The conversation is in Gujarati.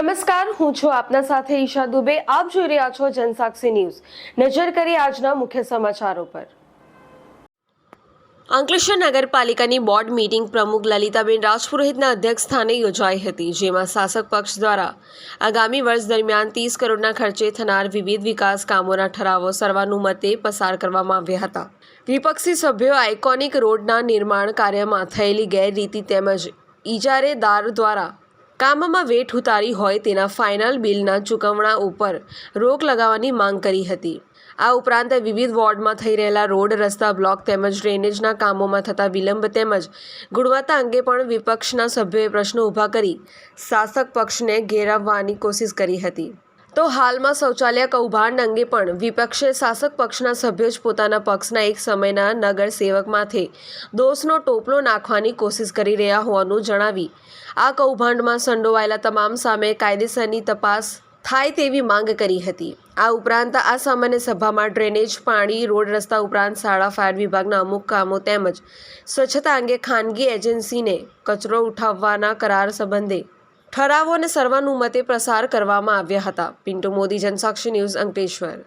નમસ્કાર, હું છું આપના સાથે ઈશા દુબે. આપ જોઈ રહ્યા છો જનસાક્ષી ન્યૂઝ. નજર કરી આજના મુખ્ય સમાચારો પર. અંકલેશ્વર નગરપાલિકાની બોર્ડ મીટિંગ પ્રમુખ લલિતાબેન રાજપુરોહિતના અધ્યક્ષસ્થાને યોજાઈ હતી, જેમાં શાસક પક્ષ દ્વારા આગામી વર્ષ દરમિયાન 30 કરોડના ખર્ચે થનાર વિવિધ વિકાસ કામોના ઠરાવો સર્વાનુમતે પસાર કરવામાં આવ્યા હતા. વિપક્ષી સભ્યો આઇકોનિક રોડના નિર્માણ કાર્યમાં થયેલી ગેરરીતિ તેમજ ઇજારેદાર દ્વારા કામમાં વેઠ ઉતારી હોય તેના ફાઇનલ બિલના ચૂકવણા ઉપર રોક લગાવવાની માંગ કરી હતી. આ ઉપરાંત વિવિધ વોર્ડમાં થઈ રહેલા રોડ, રસ્તા બ્લોક તેમજ ડ્રેનેજના કામોમાં થતા વિલંબ તેમજ ગુણવત્તા અંગે પણ વિપક્ષના સભ્યોએ પ્રશ્નો ઊભા કરી શાસક પક્ષને ઘેરાવવાની કોશિશ કરી હતી. તો હાલમાં શૌચાલય કૌભાંડ અંગે પણ વિપક્ષે શાસક પક્ષના સભ્યો જ પોતાના પક્ષના એક સમયના નગરસેવક માથે દોષનો ટોપલો નાખવાની કોશિશ કરી રહ્યા હોવાનું જણાવી આ કૌભાંડમાં સંડોવાયેલા તમામ સામે કાયદેસરની તપાસ થાય તેવી માંગ કરી હતી. આ ઉપરાંત આ સામાન્ય સભામાં ડ્રેનેજ, પાણી, રોડ, રસ્તા ઉપરાંત શાળા, ફાયર વિભાગના અમુક કામો તેમજ સ્વચ્છતા અંગે ખાનગી એજન્સીને કચરો ઉઠાવવાના કરાર સંબંધે ઠરાવોને સર્વાનુમતે પસાર કરવામાં આવ્યા હતા. પિન્ટુ મોદી, જનસાક્ષી ન્યૂઝ, અંકલેશ્વર.